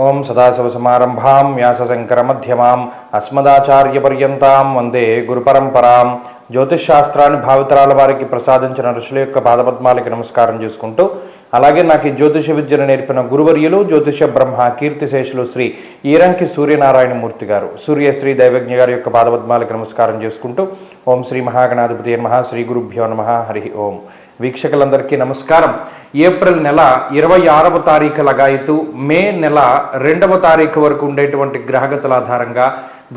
ఓం సదాశివసమారంభాం వ్యాసశంకరమధ్యమాం అస్మదాచార్యపర్యంతాం వందే గురుపరంపరాం. జ్యోతిష్శాస్త్రాన్ని భావితరాల వారికి ప్రసాదించిన ఋషుల యొక్క పాదపద్మాలకి నమస్కారం చేసుకుంటూ, అలాగే నాకు ఈ జ్యోతిష విద్యను నేర్పిన గురువర్యులు జ్యోతిష బ్రహ్మ కీర్తిశేషులు శ్రీ ఈరంకి సూర్యనారాయణమూర్తి గారు, సూర్యశ్రీ దైవజ్ఞ గారి యొక్క పాదపద్మాలకి నమస్కారం చేసుకుంటూ, ఓం శ్రీ మహాగణాధిపతి నమః, శ్రీ గురుభ్యో నమః, హరి ఓం. వీక్షకులందరికీ నమస్కారం. ఏప్రిల్ నెల 26వ తారీఖు లగాయతు మే నెల 2వ తారీఖు వరకు ఉండేటువంటి గ్రహగతుల ఆధారంగా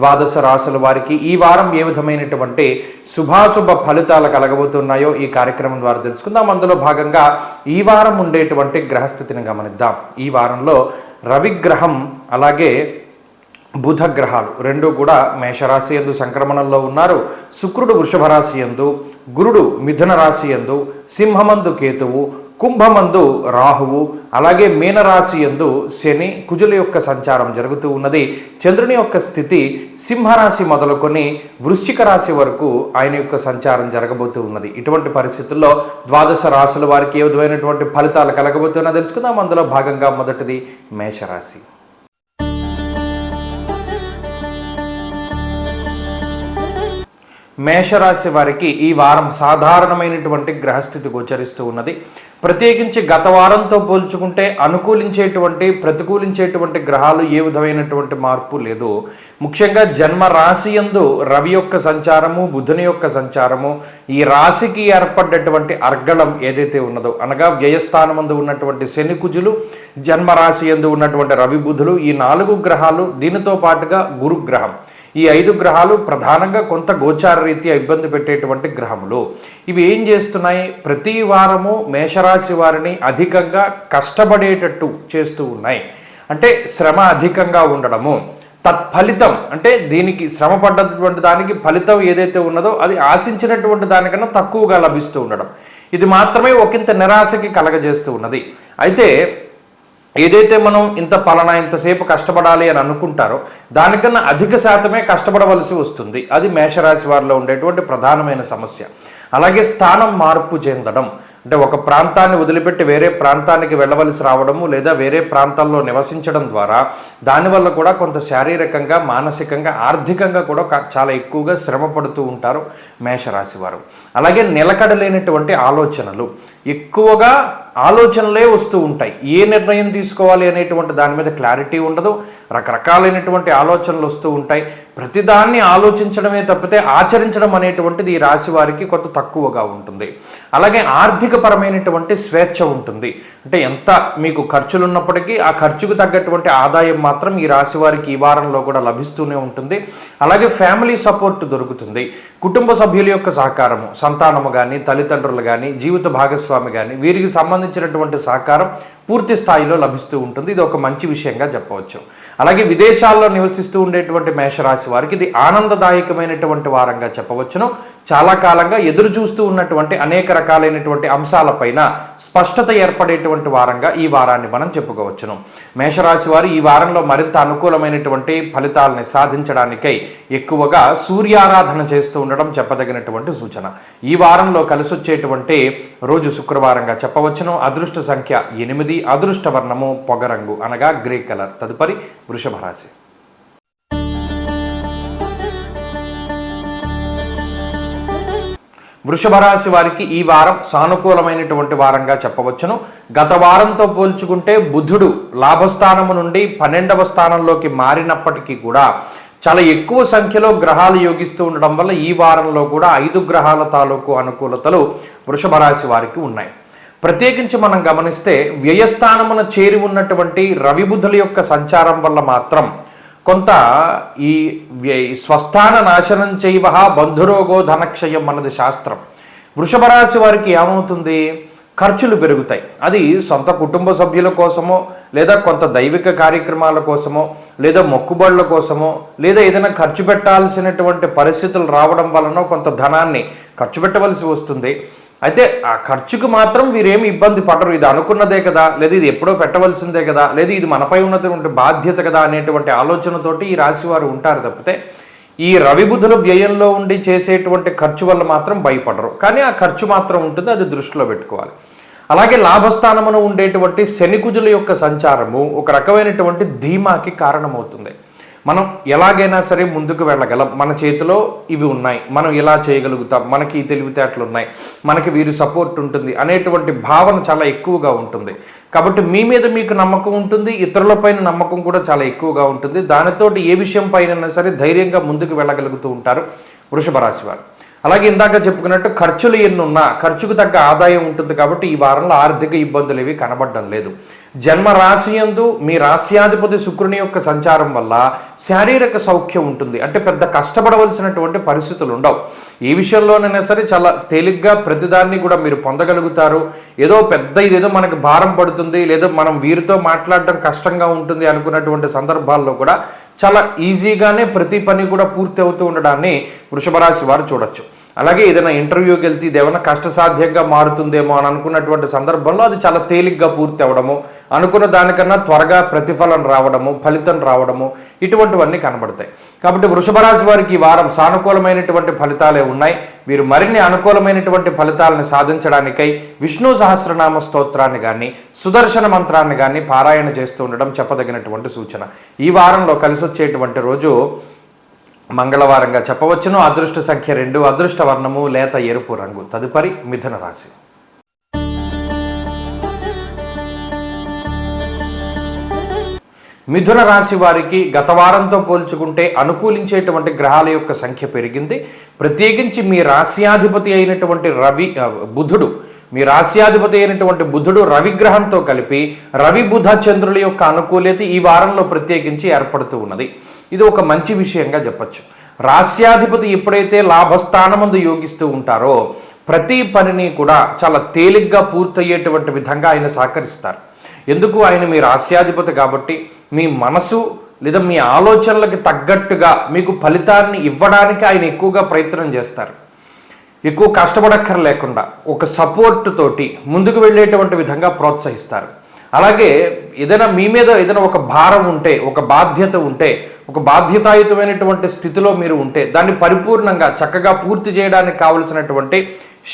ద్వాదశ రాశుల వారికి ఈ వారం ఏ విధమైనటువంటి శుభాశుభ ఫలితాలు కలగబోతున్నాయో ఈ కార్యక్రమం ద్వారా తెలుసుకుందాం. అందులో భాగంగా ఈ వారం ఉండేటువంటి గ్రహస్థితిని గమనిద్దాం. ఈ వారంలో రవిగ్రహం అలాగే బుధ గ్రహాలు రెండు కూడా మేషరాశి యందు సంక్రమణంలో ఉన్నారు. శుక్రుడు వృషభ రాశి యందు, గురుడు మిథున రాశి యందు, సింహమందు కేతువు, కుంభమందు రాహువు, అలాగే మీనరాశి యందు శని, కుజుల యొక్క సంచారం జరుగుతూ ఉన్నది. చంద్రుని యొక్క స్థితి సింహరాశి మొదలుకొని వృశ్చిక రాశి వరకు ఆయన యొక్క సంచారం జరగబోతూ ఉన్నది. ఇటువంటి పరిస్థితుల్లో ద్వాదశ రాశుల వారికి ఏ విధమైనటువంటి ఫలితాలు కలగబోతున్నా తెలుసుకుందాం. అందులో భాగంగా మొదటిది మేషరాశి. మేషరాశి వారికి ఈ వారం సాధారణమైనటువంటి గ్రహస్థితి గోచరిస్తూ ఉన్నది. ప్రత్యేకించి గత వారంతో పోల్చుకుంటే అనుకూలించేటువంటి ప్రతికూలించేటువంటి గ్రహాలు ఏ విధమైనటువంటి మార్పు లేదు. ముఖ్యంగా జన్మ రాశి యందు రవి యొక్క సంచారము, బుధుని యొక్క సంచారము, ఈ రాశికి ఏర్పడ్డటువంటి అర్గళం ఏదైతే ఉన్నదో అనగా వ్యయస్థానమందు ఉన్నటువంటి శని కుజులు, జన్మరాశి యందు ఉన్నటువంటి రవి బుధులు, ఈ 4 గ్రహాలు, దీనితో పాటుగా గురుగ్రహం, ఈ 5 గ్రహాలు ప్రధానంగా కొంత గోచార రీత్యా ఇబ్బంది పెట్టేటువంటి గ్రహములు. ఇవి ఏం చేస్తున్నాయి? ప్రతి వారము మేషరాశి వారిని అధికంగా కష్టపడేటట్టు చేస్తూ ఉన్నాయి. అంటే శ్రమ అధికంగా ఉండడము, తత్ఫలితం అంటే దీనికి శ్రమ పడ్డటువంటి దానికి ఫలితం ఏదైతే ఉన్నదో అది ఆశించినటువంటి దానికన్నా తక్కువగా లభిస్తూ ఉండడం, ఇది మాత్రమే ఒకంత నిరాశకి కలగజేస్తూ ఉన్నది. అయితే ఏదైతే మనం ఇంతసేపు కష్టపడాలి అని అనుకుంటారో దానికన్నా అధిక శాతమే కష్టపడవలసి వస్తుంది. అది మేషరాశి వారిలో ఉండేటువంటి ప్రధానమైన సమస్య. అలాగే స్థానం మార్పు చెందడం, అంటే ఒక ప్రాంతాన్ని వదిలిపెట్టి వేరే ప్రాంతానికి వెళ్ళవలసి రావడము, లేదా వేరే ప్రాంతాల్లో నివసించడం ద్వారా దానివల్ల కూడా కొంత శారీరకంగా, మానసికంగా, ఆర్థికంగా కూడా చాలా ఎక్కువగా శ్రమ పడుతూ ఉంటారు మేషరాశి వారు. అలాగే నిలకడలేనటువంటి ఆలోచనలు, ఎక్కువగా ఆలోచనలే వస్తూ ఉంటాయి. ఏ నిర్ణయం తీసుకోవాలి అనేటువంటి దాని మీద క్లారిటీ ఉండదు. రకరకాలైనటువంటి ఆలోచనలు వస్తూ ఉంటాయి. ప్రతిదాన్ని ఆలోచించడమే తప్పితే ఆచరించడం అనేటువంటిది ఈ రాశి వారికి కొంత తక్కువగా ఉంటుంది. అలాగే ఆర్థికపరమైనటువంటి స్వేచ్ఛ ఉంటుంది. అంటే ఎంత మీకు ఖర్చులు ఉన్నప్పటికీ ఆ ఖర్చుకు తగ్గటువంటి ఆదాయం మాత్రం ఈ రాశి వారికి ఈ వారంలో కూడా లభిస్తూనే ఉంటుంది. అలాగే ఫ్యామిలీ సపోర్ట్ దొరుకుతుంది. కుటుంబ సభ్యుల యొక్క సహకారము, సంతానము కానీ, తల్లిదండ్రులు కానీ, జీవిత భాగస్వామి కానీ, వీరికి సంబంధించినటువంటి సహకారం పూర్తి స్థాయిలో లభిస్తూ ఉంటుంది. ఇది ఒక మంచి విషయంగా చెప్పవచ్చు. అలాగే విదేశాల్లో నివసిస్తూ ఉండేటువంటి మేషరాశి వారికి ఇది ఆనందదాయకమైనటువంటి వారంగా చెప్పవచ్చును. చాలా కాలంగా ఎదురు చూస్తూ ఉన్నటువంటి అనేక రకాలైనటువంటి అంశాలపైన స్పష్టత ఏర్పడేటువంటి వారంగా ఈ వారాన్ని మనం చెప్పుకోవచ్చును. మేషరాశి వారు ఈ వారంలో మరింత అనుకూలమైనటువంటి ఫలితాలని సాధించడానికై ఎక్కువగా సూర్యారాధన చేస్తూ ఉండడం చెప్పదగినటువంటి సూచన. ఈ వారంలో కలిసొచ్చేటువంటి రోజు శుక్రవారంగా చెప్పవచ్చును. అదృష్ట సంఖ్య 8, అదృష్ట వర్ణము పొగరంగు అనగా గ్రే కలర్. తదుపరి వృషభ రాశి. వృషభ రాశి వారికి ఈ వారం సానుకూలమైనటువంటి వారంగా చెప్పవచ్చును. గత వారంతో పోల్చుకుంటే బుధుడు లాభస్థానము నుండి 12వ స్థానంలోకి మారినప్పటికీ కూడా చాలా ఎక్కువ సంఖ్యలో గ్రహాలు యోగిస్తూ ఉండడం వల్ల ఈ వారంలో కూడా 5 గ్రహాల తాలూకు అనుకూలతలు వృషభ రాశి వారికి ఉన్నాయి. ప్రత్యేకించి మనం గమనిస్తే వ్యయస్థానమున చేరి ఉన్నటువంటి రవి బుధుల యొక్క సంచారం వల్ల మాత్రం కొంత ఈ స్వస్థాన నాశనం చేయవ బంధురోగో ధనక్షయం అన్నది శాస్త్రం. వృషభ రాశి వారికి ఏమవుతుంది? ఖర్చులు పెరుగుతాయి. అది సొంత కుటుంబ సభ్యుల కోసమో, లేదా కొంత దైవిక కార్యక్రమాల కోసమో, లేదా మొక్కుబడుల కోసమో, లేదా ఏదైనా ఖర్చు పెట్టాల్సినటువంటి పరిస్థితులు రావడం వలన కొంత ధనాన్ని ఖర్చు పెట్టవలసి వస్తుంది. అయితే ఆ ఖర్చుకు మాత్రం వీరేమి ఇబ్బంది పడరు. ఇది అనుకున్నదే కదా, లేదా ఇది ఎప్పుడో పెట్టవలసిందే కదా, లేదా ఇది మనపై ఉన్నటువంటి బాధ్యత కదా అనేటువంటి ఆలోచనతోటి ఈ రాశి వారు ఉంటారు తప్పితే ఈ రవి బుధుల వ్యయంలో ఉండి చేసేటువంటి ఖర్చు వల్ల మాత్రం భయపడరు. కానీ ఆ ఖర్చు మాత్రం ఉంటుంది, అది దృష్టిలో పెట్టుకోవాలి. అలాగే లాభస్థానమును ఉండేటువంటి శనికుజుల యొక్క సంచారము ఒక రకమైనటువంటి ధీమాకి కారణమవుతుంది. మనం ఎలాగైనా సరే ముందుకు వెళ్ళగలం, మన చేతిలో ఇవి ఉన్నాయి, మనం ఇలా చేయగలుగుతాం, మనకి ఈ తెలివితేటలు ఉన్నాయి, మనకి వీరి సపోర్ట్ ఉంటుంది అనేటువంటి భావన చాలా ఎక్కువగా ఉంటుంది. కాబట్టి మీ మీద మీకు నమ్మకం ఉంటుంది, ఇతరులపైన నమ్మకం కూడా చాలా ఎక్కువగా ఉంటుంది. దానితోటి ఏ విషయం పైన సరే ధైర్యంగా ముందుకు వెళ్ళగలుగుతూ ఉంటారు వృషభ రాశి వారు. అలాగే ఇందాక చెప్పుకున్నట్టు ఖర్చులు ఎన్నున్నా ఖర్చుకు తగ్గ ఆదాయం ఉంటుంది. కాబట్టి ఈ వారంలో ఆర్థిక ఇబ్బందులు ఏవి కనబడడం లేదు. జన్మ రాశి యందు మీ రాశ్యాధిపతి శుక్రుని యొక్క సంచారం వల్ల శారీరక సౌఖ్యం ఉంటుంది. అంటే పెద్ద కష్టపడవలసినటువంటి పరిస్థితులు ఉండవు. ఈ విషయంలోనైనా సరే చాలా తేలిగ్గా ప్రతిదాన్ని కూడా మీరు పొందగలుగుతారు. ఏదో పెద్ద ఇదేదో మనకు భారం పడుతుంది, లేదా మనం వీరితో మాట్లాడడం కష్టంగా ఉంటుంది అనుకున్నటువంటి సందర్భాల్లో కూడా చాలా ఈజీగానే ప్రతి పని కూడా పూర్తి అవుతూ ఉండడాన్ని వృషభ రాశి వారు చూడొచ్చు. అలాగే ఏదైనా ఇంటర్వ్యూకి వెళ్తే ఇదేమైనా కష్టసాధ్యంగా మారుతుందేమో అని అనుకున్నటువంటి సందర్భంలో అది చాలా తేలిగ్గా పూర్తి అవ్వడము, అనుకున్న దానికన్నా త్వరగా ప్రతిఫలం రావడము, ఫలితం రావడము, ఇటువంటివన్నీ కనబడతాయి. కాబట్టి వృషభ రాశి వారికి ఈ వారం సానుకూలమైనటువంటి ఫలితాలే ఉన్నాయి. వీరు మరిన్ని అనుకూలమైనటువంటి ఫలితాలను సాధించడానికై విష్ణు సహస్రనామ స్తోత్రాన్ని కానీ సుదర్శన మంత్రాన్ని కానీ పారాయణ చేస్తూ ఉండడం చెప్పదగినటువంటి సూచన. ఈ వారంలో కలిసి వచ్చేటువంటి రోజు మంగళవారంగా చెప్పవచ్చును. అదృష్ట సంఖ్య 2, అదృష్ట వర్ణము లేత ఎరుపు రంగు. తదుపరి మిథున రాశి. మిథున రాశి వారికి గత వారంతో పోల్చుకుంటే అనుకూలించేటువంటి గ్రహాల యొక్క సంఖ్య పెరిగింది. ప్రత్యేకించి మీ రాశ్యాధిపతి అయినటువంటి బుధుడు, మీ రాశ్యాధిపతి అయినటువంటి బుధుడు రవిగ్రహంతో కలిపి రవి బుధ చంద్రుల యొక్క అనుకూలత ఈ వారంలో ప్రత్యేకించి ఏర్పడుతూ ఉన్నది. ఇది ఒక మంచి విషయంగా చెప్పచ్చు. రాశ్యాధిపతి ఎప్పుడైతే లాభస్థానమందు యోగిస్తూ ఉంటారో ప్రతి పనిని కూడా చాలా తేలిగ్గా పూర్తయ్యేటువంటి విధంగా ఆయన సహకరిస్తారు. ఎందుకు? ఆయన మీ రాశ్యాధిపతి కాబట్టి మీ మనసు లేదా మీ ఆలోచనలకు తగ్గట్టుగా మీకు ఫలితాన్ని ఇవ్వడానికి ఆయన ఎక్కువగా ప్రయత్నం చేస్తారు. ఎక్కువ కష్టపడక్కర్లేకుండా ఒక సపోర్ట్ తోటి ముందుకు వెళ్ళేటువంటి విధంగా ప్రోత్సహిస్తారు. అలాగే ఏదైనా మీ మీద ఏదైనా ఒక భారం ఉంటే, ఒక బాధ్యత ఉంటే, ఒక బాధ్యతాయుతమైనటువంటి స్థితిలో మీరు ఉంటే దాన్ని పరిపూర్ణంగా చక్కగా పూర్తి చేయడానికి కావలసినటువంటి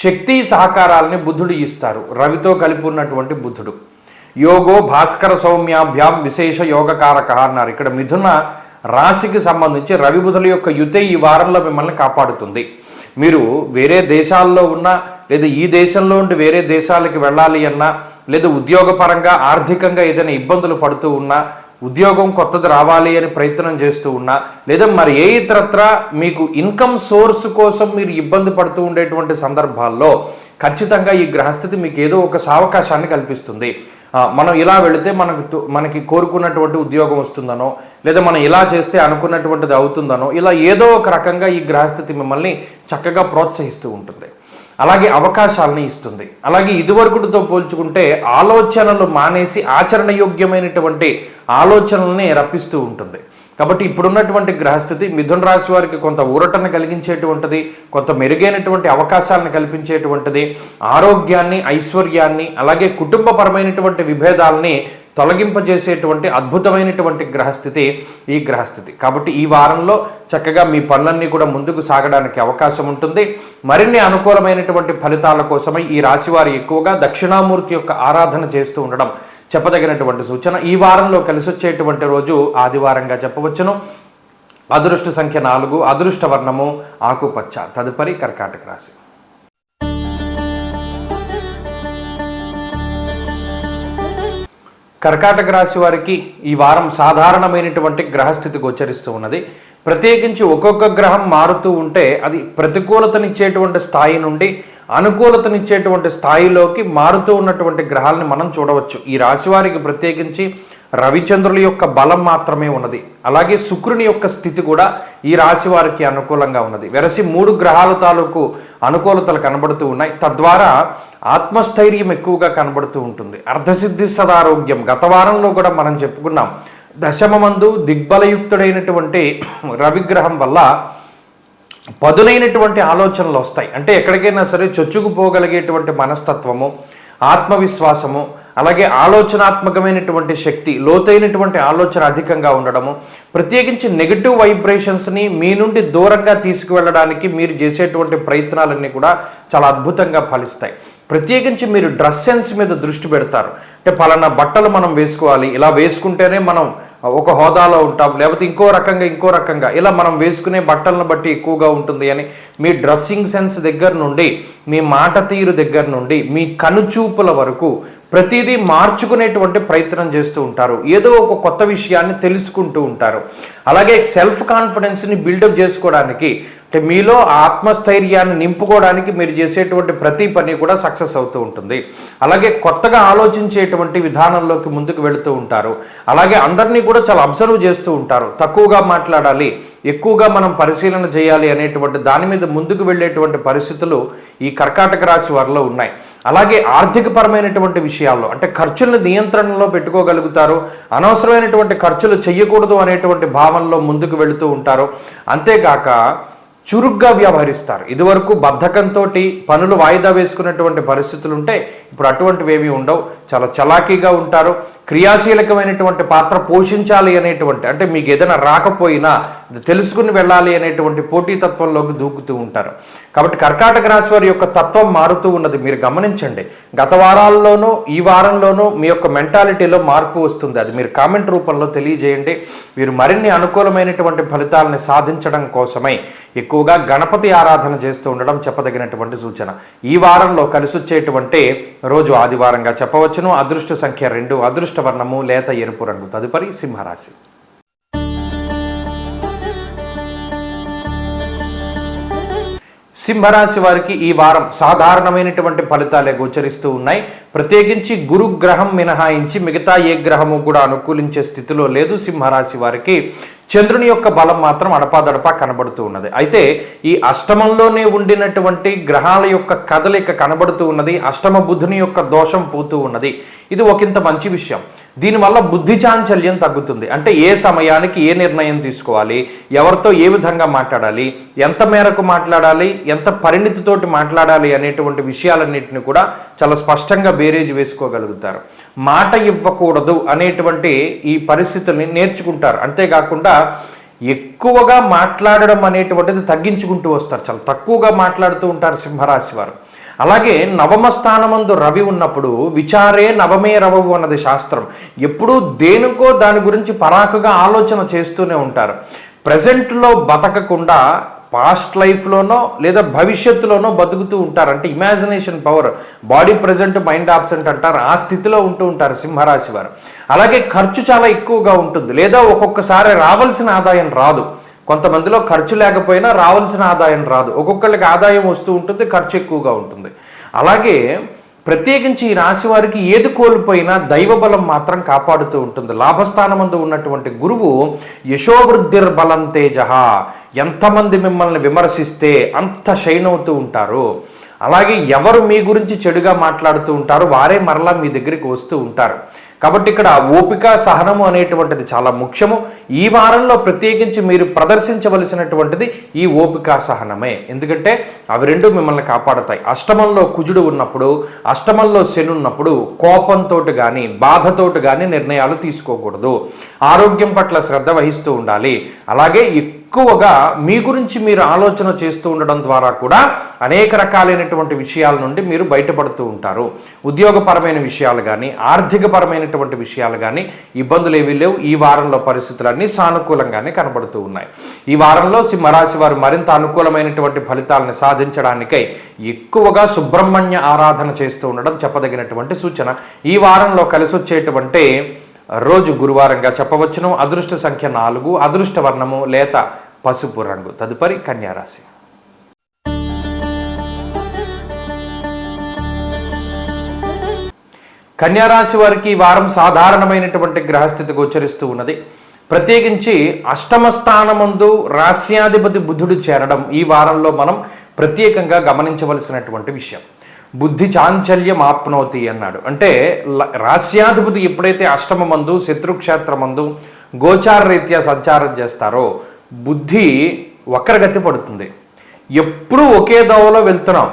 శక్తి సహకారాలని బుధుడు ఇస్తారు. రవితో కలిపి ఉన్నటువంటి బుధుడు యోగో భాస్కర సౌమ్యాభ్యాం విశేష యోగకారక అన్నారు. ఇక్కడ మిథున రాశికి సంబంధించి రవి బుధుల యొక్క యుతే ఈ వారంలో మిమ్మల్ని కాపాడుతుంది. మీరు వేరే దేశాల్లో ఉన్నా, లేదా ఈ దేశంలో ఉండి వేరే దేశాలకి వెళ్ళాలి అన్నా, లేదా ఉద్యోగపరంగా ఆర్థికంగా ఏదైనా ఇబ్బందులు పడుతూ ఉన్నా, ఉద్యోగం కొత్తది రావాలి అని ప్రయత్నం చేస్తూ ఉన్నా, లేదా మరి ఏ ఇతరత్ర మీకు ఇన్కమ్ సోర్స్ కోసం మీరు ఇబ్బంది పడుతూ ఉండేటువంటి సందర్భాల్లో ఖచ్చితంగా ఈ గ్రహస్థితి మీకు ఏదో ఒక అవకాశాన్ని కల్పిస్తుంది. మనం ఇలా వెళితే మనకి కోరుకున్నటువంటి ఉద్యోగం వస్తుందనో, లేదా మనం ఇలా చేస్తే అనుకున్నటువంటిది అవుతుందనో, ఇలా ఏదో ఒక రకంగా ఈ గ్రహస్థితి మిమ్మల్ని చక్కగా ప్రోత్సహిస్తూ ఉంటుంది. అలాగే అవకాశాలని ఇస్తుంది. అలాగే ఇదివరకుతో పోల్చుకుంటే ఆలోచనలు మానేసి ఆచరణయోగ్యమైనటువంటి ఆలోచనల్ని రప్పిస్తూ ఉంటుంది. కాబట్టి ఇప్పుడున్నటువంటి గ్రహస్థితి మిథున రాశి వారికి కొంత ఊరటను కలిగించేటువంటిది, కొంత మెరుగైనటువంటి అవకాశాలను కల్పించేటువంటిది, ఆరోగ్యాన్ని, ఐశ్వర్యాన్ని, అలాగే కుటుంబపరమైనటువంటి విభేదాలని తొలగింపజేసేటువంటి అద్భుతమైనటువంటి గ్రహస్థితి ఈ గ్రహస్థితి. కాబట్టి ఈ వారంలో చక్కగా మీ పనులన్నీ కూడా ముందుకు సాగడానికి అవకాశం ఉంటుంది. మరిన్ని అనుకూలమైనటువంటి ఫలితాల కోసమై ఈ రాశివారు ఎక్కువగా దక్షిణామూర్తి యొక్క ఆరాధన చేస్తూ ఉండడం చెప్పదగినటువంటి సూచన. ఈ వారంలో కలిసి వచ్చేటువంటి రోజు ఆదివారంగా చెప్పవచ్చును. అదృష్ట సంఖ్య 4, అదృష్ట వర్ణము ఆకుపచ్చ. తదుపరి కర్కాటక రాశి. కర్కాటక రాశి వారికి ఈ వారం సాధారణమైనటువంటి గ్రహస్థితి గోచరిస్తూ ఉన్నది. ప్రత్యేకించి ఒక్కొక్క గ్రహం మారుతూ ఉంటే అది ప్రతికూలతనిచ్చేటువంటి స్థాయి నుండి అనుకూలతనిచ్చేటువంటి స్థాయిలోకి మారుతూ ఉన్నటువంటి గ్రహాలని మనం చూడవచ్చు. ఈ రాశి వారికి ప్రత్యేకించి రవిచంద్రుల యొక్క బలం మాత్రమే ఉన్నది. అలాగే శుక్రుని యొక్క స్థితి కూడా ఈ రాశి వారికి అనుకూలంగా ఉన్నది. వెరసి 3 గ్రహాల తాలూకు అనుకూలతలు కనబడుతూ ఉన్నాయి. తద్వారా ఆత్మస్థైర్యం ఎక్కువగా కనబడుతూ ఉంటుంది. అర్ధసిద్ధి సదారోగ్యం గత వారంలో కూడా మనం చెప్పుకున్నాం. దశమమందు దిగ్బలయుక్తుడైనటువంటి రవిగ్రహం వల్ల పదునైనటువంటి ఆలోచనలు వస్తాయి. అంటే ఎక్కడికైనా సరే చొచ్చుకుపోగలిగేటువంటి మనస్తత్వము, ఆత్మవిశ్వాసము, అలాగే ఆలోచనాత్మకమైనటువంటి శక్తి, లోతైనటువంటి ఆలోచన అధికంగా ఉండడము, ప్రత్యేకించి నెగిటివ్ వైబ్రేషన్స్ని మీ నుండి దూరంగా తీసుకువెళ్ళడానికి మీరు చేసేటువంటి ప్రయత్నాలన్నీ కూడా చాలా అద్భుతంగా ఫలిస్తాయి. ప్రత్యేకించి మీరు డ్రెస్ సెన్స్ మీద దృష్టి పెడతారు. అంటే పలానా బట్టలు మనం వేసుకోవాలి, ఇలా వేసుకుంటేనే మనం ఒక హోదాలో ఉంటాం, లేకపోతే ఇంకో రకంగా ఇలా మనం వేసుకునే బట్టలను బట్టి ఎక్కువగా ఉంటుంది అని మీ డ్రెస్సింగ్ సెన్స్ దగ్గర నుండి, మీ మాట తీరు దగ్గర నుండి, మీ కనుచూపుల వరకు ప్రతిదీ మార్చుకునేటువంటి ప్రయత్నం చేస్తూ ఉంటారు. ఏదో ఒక కొత్త విషయాన్ని తెలుసుకుంటూ ఉంటారు. అలాగే సెల్ఫ్ కాన్ఫిడెన్స్ని బిల్డప్ చేసుకోవడానికి, అంటే మీలో ఆత్మస్థైర్యాన్ని నింపుకోవడానికి మీరు చేసేటువంటి ప్రతి పని కూడా సక్సెస్ అవుతూ ఉంటుంది. అలాగే కొత్తగా ఆలోచించేటువంటి విధానంలోకి ముందుకు వెళుతూ ఉంటారు. అలాగే అందరినీ కూడా చాలా అబ్జర్వ్ చేస్తూ ఉంటారు. తక్కువగా మాట్లాడాలి, ఎక్కువగా మనం పరిశీలన చేయాలి అనేటువంటి దాని మీద ముందుకు వెళ్ళేటువంటి పరిస్థితులు ఈ కర్కాటక రాశి వారిలో ఉన్నాయి. అలాగే ఆర్థికపరమైనటువంటి విషయాల్లో, అంటే ఖర్చులను నియంత్రణలో పెట్టుకోగలుగుతారు. అనవసరమైనటువంటి ఖర్చులు చేయకూడదు అనేటువంటి భావనలో ముందుకు వెళుతూ ఉంటారు. అంతేగాక చురుగ్గా వ్యవహరిస్తారు. ఇదివరకు బద్ధకంతో పనులు వాయిదా వేసుకున్నటువంటి పరిస్థితులు ఉంటే ఇప్పుడు అటువంటివి ఏమీ ఉండవు. చాలా చలాకీగా ఉంటారు. క్రియాశీలకమైనటువంటి పాత్ర పోషించాలి అనేటువంటి, అంటే మీకు ఏదైనా రాకపోయినా తెలుసుకుని వెళ్ళాలి అనేటువంటి పోటీతత్వంలోకి దూకుతూ ఉంటారు. కాబట్టి కర్కాటక రాశి వారి యొక్క తత్వం మారుతూ ఉన్నది. మీరు గమనించండి, గత వారాల్లోనూ ఈ వారంలోనూ మీ యొక్క మెంటాలిటీలో మార్పు వస్తుంది. అది మీరు కామెంట్ రూపంలో తెలియజేయండి. మీరు మరిన్ని అనుకూలమైనటువంటి ఫలితాలను సాధించడం కోసమై ఎక్కువగా గణపతి ఆరాధన చేస్తూ ఉండడం చెప్పదగినటువంటి సూచన. ఈ వారంలో కలిసి వచ్చేటువంటి రోజు ఆదివారంగా చెప్పవచ్చును. అదృష్ట సంఖ్య 2, అదృష్ట వర్ణము లేత ఎరుపు రంగు. తదుపరి సింహరాశి. సింహరాశి వారికి ఈ వారం సాధారణమైనటువంటి ఫలితాలే గోచరిస్తూ ఉన్నాయి. ప్రత్యేకించి గురుగ్రహం మినహాయించి మిగతా ఏ గ్రహము కూడా అనుకూలించే స్థితిలో లేదు. సింహరాశి వారికి చంద్రుని యొక్క బలం మాత్రం అడపాదడపా కనబడుతూ ఉన్నది. అయితే ఈ అష్టమంలోనే ఉండినటువంటి గ్రహాల యొక్క కదలిక కనబడుతూ ఉన్నది. అష్టమ బుధుని యొక్క దోషం పోతూ ఉన్నది. ఇది ఒకంత మంచి విషయం. దీనివల్ల బుద్ధి చాంచల్యం తగ్గుతుంది. అంటే ఏ సమయానికి ఏ నిర్ణయం తీసుకోవాలి, ఎవరితో ఏ విధంగా మాట్లాడాలి, ఎంత మేరకు మాట్లాడాలి, ఎంత పరిణితితోటి మాట్లాడాలి అనేటువంటి విషయాలన్నింటినీ కూడా చాలా స్పష్టంగా బేరేజ్ వేసుకోగలుగుతారు. మాట ఇవ్వకూడదు అనేటువంటి ఈ పరిస్థితుల్ని నేర్చుకుంటారు. అంతేకాకుండా ఎక్కువగా మాట్లాడడం అనేటువంటిది తగ్గించుకుంటూ వస్తారు. చాలా తక్కువగా మాట్లాడుతూ ఉంటారు సింహరాశి వారు. అలాగే నవమ స్థానమందు రవి ఉన్నప్పుడు విచారే నవమే రవవు అన్నది శాస్త్రం. ఎప్పుడూ దేనికో దాని గురించి పరాకుగా ఆలోచన చేస్తూనే ఉంటారు. ప్రజెంట్లో బతకకుండా పాస్ట్ లైఫ్లోనో లేదా భవిష్యత్తులోనో బతుకుతూ ఉంటారు. అంటే imagination power, body present mind absent అంటారు. ఆ స్థితిలో ఉంటూ ఉంటారు సింహరాశి వారు. అలాగే ఖర్చు చాలా ఎక్కువగా ఉంటుంది. లేదా ఒక్కొక్కసారి రావాల్సిన ఆదాయం రాదు. కొంతమందిలో ఖర్చు లేకపోయినా రావాల్సిన ఆదాయం రాదు. ఒక్కొక్కరికి ఆదాయం వస్తూ ఉంటుంది, ఖర్చు ఎక్కువగా ఉంటుంది. అలాగే ప్రత్యేకించి ఈ రాశి వారికి ఏది కోల్పోయినా దైవబలం మాత్రం కాపాడుతూ ఉంటుంది. లాభస్థానమందు ఉన్నటువంటి గురువు యశోవృద్ధిర్బలం తేజః, ఎంతమంది మిమ్మల్ని విమర్శిస్తే అంత షైన్ అవుతూ ఉంటారు. అలాగే ఎవరు మీ గురించి చెడుగా మాట్లాడుతూ ఉంటారో వారే మరలా మీ దగ్గరికి వస్తూ ఉంటారు. కాబట్టి ఇక్కడ ఓపిక, సహనము అనేటువంటిది చాలా ముఖ్యము. ఈ వారంలో ప్రత్యేకించి మీరు ప్రదర్శించవలసినటువంటిది ఈ ఓపిక, సహనమే. ఎందుకంటే అవి రెండు మిమ్మల్ని కాపాడతాయి. అష్టమంలో కుజుడు ఉన్నప్పుడు, అష్టమంలో శని ఉన్నప్పుడు కోపంతో కానీ బాధతోటి కానీ నిర్ణయాలు తీసుకోకూడదు. ఆరోగ్యం పట్ల శ్రద్ధ వహిస్తూ ఉండాలి. అలాగే ఎక్కువగా మీ గురించి మీరు ఆలోచన చేస్తూ ఉండడం ద్వారా కూడా అనేక రకాలైనటువంటి విషయాల నుండి మీరు బయటపడుతూ ఉంటారు. ఉద్యోగపరమైన విషయాలు కానీ, ఆర్థికపరమైనటువంటి విషయాలు కానీ ఇబ్బందులు ఏమీ లేవు. ఈ వారంలో పరిస్థితులన్నీ సానుకూలంగానే కనబడుతూ ఉన్నాయి. ఈ వారంలో సింహరాశి వారు మరింత అనుకూలమైనటువంటి ఫలితాలను సాధించడానికై ఎక్కువగా సుబ్రహ్మణ్య ఆరాధన చేస్తూ ఉండడం చెప్పదగినటువంటి సూచన. ఈ వారంలో కలిసి వచ్చేటువంటి రోజు గురువారంగా చెప్పవచ్చును. అదృష్ట సంఖ్య 4, అదృష్ట వర్ణము లేత పసుపు రంగు. తదుపరి కన్యారాశి. కన్యారాశి వారికి ఈ వారం సాధారణమైనటువంటి గ్రహస్థితి గోచరిస్తూ ఉన్నది. ప్రత్యేకించి అష్టమ స్థానమందు రాస్యాధిపతి బుధుడు చేరడం ఈ వారంలో మనం ప్రత్యేకంగా గమనించవలసినటువంటి విషయం. బుద్ధి చాంచల్యం ఆప్నోతి అన్నాడు. అంటే రాస్యాధిపతి ఎప్పుడైతే అష్టమమందు శత్రుక్షేత్రమందు గోచార రీత్యా సంచారం చేస్తారో బుద్ధి వక్రగతి పడుతుంది. ఎప్పుడూ ఒకే దోవలో వెళ్తున్నాం,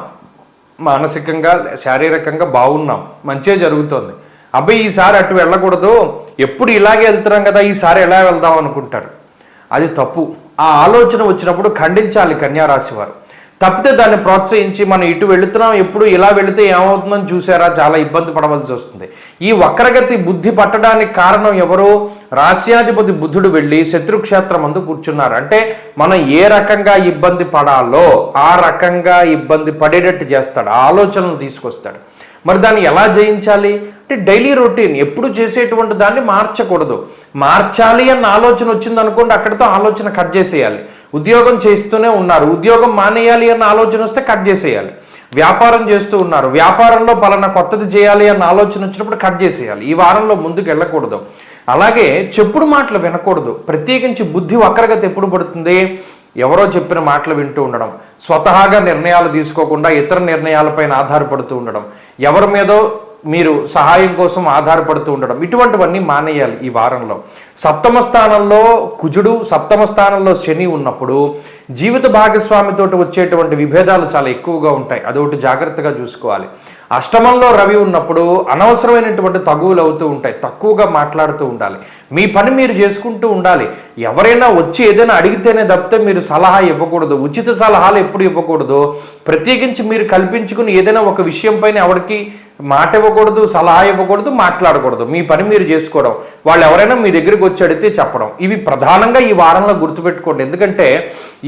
మానసికంగా శారీరకంగా బాగున్నాం, మంచిగా జరుగుతుంది. అబ్బాయి ఈసారి అటు వెళ్ళకూడదు, ఎప్పుడు ఇలాగే వెళ్తున్నాం కదా, ఈసారి ఎలా వెళ్దాం అనుకుంటారు. అది తప్పు. ఆ ఆలోచన వచ్చినప్పుడు ఖండించాలి కన్యారాశి వారు. తప్పితే దాన్ని ప్రోత్సహించి మనం ఇటు వెళుతున్నాం, ఎప్పుడు ఇలా వెళితే ఏమవుతుందని చూసారా, చాలా ఇబ్బంది పడవలసి వస్తుంది. ఈ వక్రగతి బుద్ధి పట్టడానికి కారణం ఎవరు? రాస్యాధిపతి బుధుడు వెళ్ళి శత్రుక్షేత్రం ముందు కూర్చున్నారు. అంటే మనం ఏ రకంగా ఇబ్బంది పడాలో ఆ రకంగా ఇబ్బంది పడేటట్టు చేస్తాడు, ఆలోచనలు తీసుకొస్తాడు. మరి దాన్ని ఎలా జయించాలి అంటే డైలీ రొటీన్, ఎప్పుడు చేసేటువంటి దాన్ని మార్చకూడదు. మార్చాలి అన్న ఆలోచన వచ్చిందనుకోండి, అక్కడితో ఆలోచన కట్ చేసేయాలి. ఉద్యోగం చేస్తూనే ఉన్నారు, ఉద్యోగం మానేయాలి అన్న ఆలోచన వస్తే కట్ చేసేయాలి. వ్యాపారం చేస్తూ ఉన్నారు, వ్యాపారంలో పలానా కొత్తది చేయాలి అన్న ఆలోచన వచ్చినప్పుడు కట్ చేసేయాలి. ఈ వారంలో ముందుకు వెళ్ళకూడదు. అలాగే చెప్పుడు మాటలు వినకూడదు. ప్రత్యేకించి బుద్ధి వక్రగతి ఎప్పుడు పడుతుంది? ఎవరో చెప్పిన మాటలు వింటూ ఉండడం, స్వతహాగా నిర్ణయాలు తీసుకోకుండా ఇతర నిర్ణయాలపైన ఆధారపడుతూ ఉండడం, ఎవరి మీదో మీరు సహాయం కోసం ఆధారపడుతూ ఉండడం, ఇటువంటివన్నీ మానేయాలి. ఈ వారంలో సప్తమ స్థానంలో కుజుడు, సప్తమ స్థానంలో శని ఉన్నప్పుడు జీవిత భాగస్వామితోటి వచ్చేటువంటి విభేదాలు చాలా ఎక్కువగా ఉంటాయి. అదొకటి జాగ్రత్తగా చూసుకోవాలి. అష్టమంలో రవి ఉన్నప్పుడు అనవసరమైనటువంటి తగువులు అవుతూ ఉంటాయి. తక్కువగా మాట్లాడుతూ ఉండాలి. మీ పని మీరు చేసుకుంటూ ఉండాలి. ఎవరైనా వచ్చి ఏదైనా అడిగితేనే తప్పితే మీరు సలహా ఇవ్వకూడదు. ఉచిత సలహాలు ఎప్పుడు ఇవ్వకూడదు. ప్రత్యేకించి మీరు కల్పించుకుని ఏదైనా ఒక విషయం పైన ఎవరికి మాట ఇవ్వకూడదు, సలహా ఇవ్వకూడదు, మాట్లాడకూడదు. మీ పని మీరు చేసుకోవడం, వాళ్ళు ఎవరైనా మీ దగ్గరికి వచ్చి అడిగితే చెప్పడం, ఇవి ప్రధానంగా ఈ వారంలో గుర్తుపెట్టుకోండి. ఎందుకంటే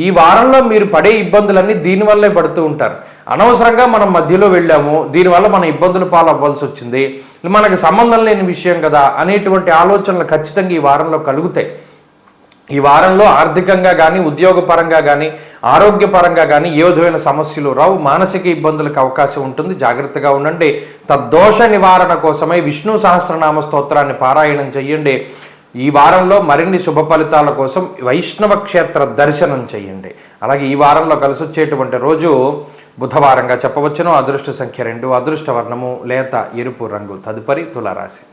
ఈ వారంలో మీరు పడే ఇబ్బందులన్నీ దీనివల్లే పడుతూ ఉంటారు. అనవసరంగా మనం మధ్యలో వెళ్ళాము, దీనివల్ల మనం ఇబ్బందులు పాలవ్వాల్సి వచ్చింది, మనకు సంబంధం లేని విషయం కదా అనేటువంటి ఆలోచనలు ఖచ్చితంగా ఈ వారంలో కలుగుతాయి. ఈ వారంలో ఆర్థికంగా కానీ, ఉద్యోగపరంగా కానీ, ఆరోగ్యపరంగా కానీ ఏ విధమైన సమస్యలు రావు. మానసిక ఇబ్బందులకు అవకాశం ఉంటుంది. జాగ్రత్తగా ఉండండి. తద్దోష నివారణ కోసమై విష్ణు సహస్రనామ స్తోత్రాన్ని పారాయణం చెయ్యండి. ఈ వారంలో మరిన్ని శుభ ఫలితాల కోసం వైష్ణవ క్షేత్ర దర్శనం చెయ్యండి. అలాగే ఈ వారంలో కలిసి వచ్చేటువంటి రోజు బుధవారంగా చెప్పవచ్చును. అదృష్ట సంఖ్య 2, అదృష్ట వర్ణము లేత ఎరుపు రంగు. తదుపరి తులారాశి.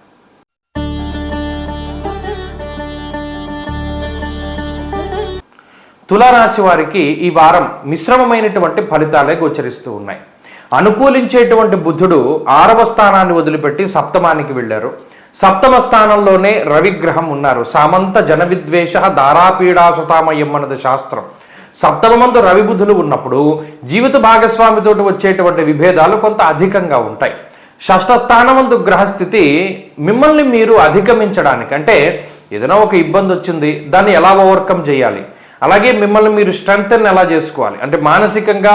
తులారాశి వారికి ఈ వారం మిశ్రమమైనటువంటి ఫలితాలే గోచరిస్తూ ఉన్నాయి. అనుకూలించేటువంటి బుధుడు 6వ స్థానాన్ని వదిలిపెట్టి సప్తమానికి వెళ్ళారు. సప్తమ స్థానంలోనే రవిగ్రహం ఉన్నారు. సామంత జన విద్వేష దారాపీడాసుతామయం అన్నది శాస్త్రం. సప్తమందు రవి బుధులు ఉన్నప్పుడు జీవిత భాగస్వామితో వచ్చేటువంటి విభేదాలు కొంత అధికంగా ఉంటాయి. షష్ఠ స్థానమందు గ్రహస్థితి మిమ్మల్ని మీరు అధిగమించడానికి, అంటే ఏదైనా ఒక ఇబ్బంది వచ్చింది, దాన్ని ఎలా ఓవర్కమ్ చేయాలి, అలాగే మిమ్మల్ని మీరు స్ట్రెంగ్తన్ ఎలా చేసుకోవాలి, అంటే మానసికంగా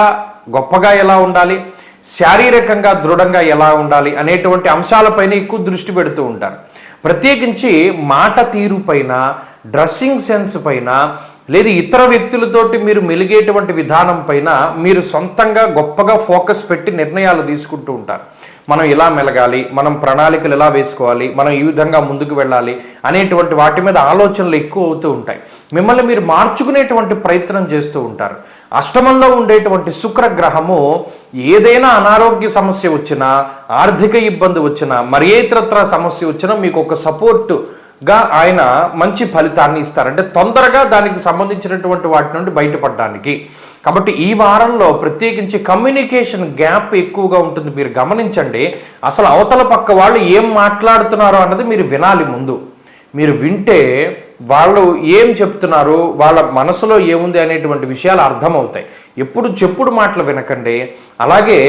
గొప్పగా ఎలా ఉండాలి, శారీరకంగా దృఢంగా ఎలా ఉండాలి అనేటువంటి అంశాలపైన ఎక్కువ దృష్టి పెడుతూ ఉంటారు. ప్రత్యేకించి మాట తీరు పైన, డ్రెస్సింగ్ సెన్స్ పైన, లేదు ఇతర వ్యక్తులతోటి మీరు మెలిగేటువంటి విధానం పైన మీరు సొంతంగా గొప్పగా ఫోకస్ పెట్టి నిర్ణయాలు తీసుకుంటూ ఉంటారు. మనం ఇలా మెలగాలి, మనం ప్రణాళికలు ఎలా వేసుకోవాలి, మనం ఈ విధంగా ముందుకు వెళ్ళాలి అనేటువంటి వాటి మీద ఆలోచనలు ఎక్కువ అవుతూ ఉంటాయి. మిమ్మల్ని మీరు మార్చుకునేటువంటి ప్రయత్నం చేస్తూ ఉంటారు. అష్టమంలో ఉండేటువంటి శుక్రగ్రహము ఏదైనా అనారోగ్య సమస్య వచ్చినా, ఆర్థిక ఇబ్బంది వచ్చినా, మరేతరత్ర సమస్య వచ్చినా మీకు ఒక సపోర్టుగా ఆయన మంచి ఫలితాన్ని ఇస్తారు. అంటే తొందరగా దానికి సంబంధించినటువంటి వాటి నుండి బయటపడడానికి. కాబట్టి ఈ వారంలో ప్రత్యేకించి కమ్యూనికేషన్ గ్యాప్ ఎక్కువగా ఉంటుంది. మీరు గమనించండి, అసలు అవతల పక్క వాళ్ళు ఏం మాట్లాడుతున్నారో అన్నది మీరు వినాలి. ముందు మీరు వింటే వాళ్ళు ఏం చెప్తున్నారు, వాళ్ళ మనసులో ఏముంది అనేటువంటి విషయాలు అర్థమవుతాయి. ఎప్పుడు చెప్పుడు మాటలు వినకండి. అలాగే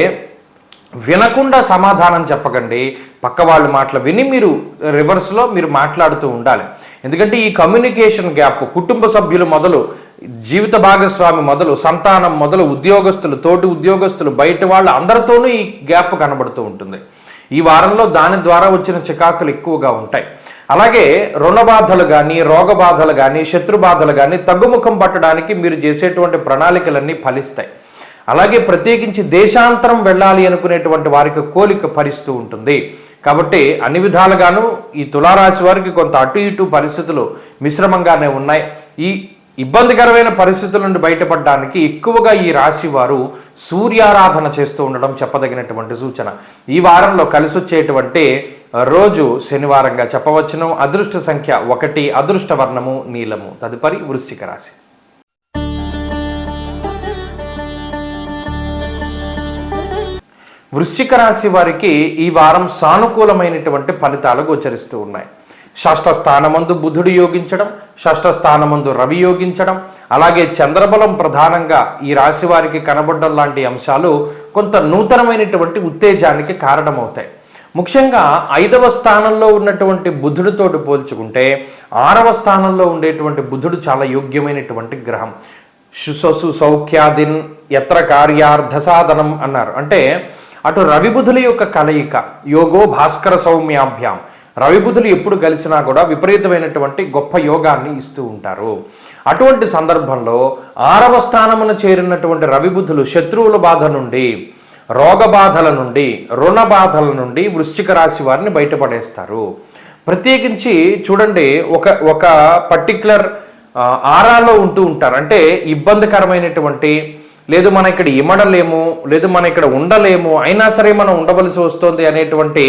వినకుండా సమాధానం చెప్పకండి. పక్క వాళ్ళ మాటలు విని మీరు రివర్స్లో మీరు మాట్లాడుతూ ఉండాలి. ఎందుకంటే ఈ కమ్యూనికేషన్ గ్యాప్ కుటుంబ సభ్యులు మొదలు, జీవిత భాగస్వామి మొదలు, సంతానం మొదలు, ఉద్యోగస్తులు, తోటి ఉద్యోగస్తులు, బయట వాళ్ళు అందరితోనూ ఈ గ్యాప్ కనబడుతూ ఉంటుంది. ఈ వారంలో దాని ద్వారా వచ్చిన చికాకులు ఎక్కువగా ఉంటాయి. అలాగే రుణ బాధలు కానీ, రోగ బాధలు కానీ, శత్రు బాధలు కానీ తగ్గుముఖం పట్టడానికి మీరు చేసేటువంటి ప్రణాళికలన్నీ ఫలిస్తాయి. అలాగే ప్రత్యేకించి దేశాంతరం వెళ్ళాలి అనుకునేటువంటి వారికి కోలిక భరిస్తూ ఉంటుంది. కాబట్టి అన్ని విధాలుగాను ఈ తులారాశి వారికి కొంత అటు ఇటు పరిస్థితులు మిశ్రమంగానే ఉన్నాయి. ఈ ఇబ్బందికరమైన పరిస్థితుల నుండి బయటపడడానికి ఎక్కువగా ఈ రాశి వారు సూర్యారాధన చేస్తూ ఉండడం చెప్పదగినటువంటి సూచన. ఈ వారంలో కలిసి వచ్చేటువంటి రోజు శనివారంగా చెప్పవచ్చును. అదృష్ట సంఖ్య 1, అదృష్ట వర్ణము నీలము. తదుపరి వృశ్చిక రాశి. వృశ్చిక రాశి వారికి ఈ వారం సానుకూలమైనటువంటి ఫలితాలు గోచరిస్తూ ఉన్నాయి. షష్ఠ స్థానమందు బుధుడు యోగించడం, షష్ఠ స్థానమందు రవి యోగించడం, అలాగే చంద్రబలం ప్రధానంగా ఈ రాశి వారికి కనబడడం లాంటి అంశాలు కొంత నూతనమైనటువంటి ఉత్తేజానికి కారణమవుతాయి. ముఖ్యంగా 5వ స్థానంలో ఉన్నటువంటి బుధుడితోటి పోల్చుకుంటే 6వ స్థానంలో ఉండేటువంటి బుధుడు చాలా యోగ్యమైనటువంటి గ్రహం. శుససు సౌఖ్యాదిన్ యత్ర కార్యార్థ సాధనం అన్నారు. అంటే అటు రవి బుధుల యొక్క కలయిక, యోగో భాస్కర సౌమ్యాభ్యాం, రవి బుధులు ఎప్పుడు కలిసినా కూడా విపరీతమైనటువంటి గొప్ప యోగాన్ని ఇస్తూ ఉంటారు. అటువంటి సందర్భంలో 6వ స్థానమును చేరినటువంటి రవి బుధులు శత్రువుల బాధ నుండి, రోగ బాధల నుండి, రుణ బాధల నుండి వృశ్చిక రాశి వారిని బయటపడేస్తారు. ప్రత్యేకించి చూడండి, ఒక పర్టిక్యులర్ ఆరాలో ఉంటూ ఉంటారు. అంటే ఇబ్బందికరమైనటువంటి, లేదు మనం ఇక్కడ ఇమడలేము, లేదు మనం ఇక్కడ ఉండలేము, అయినా సరే మనం ఉండవలసి వస్తుంది అనేటువంటి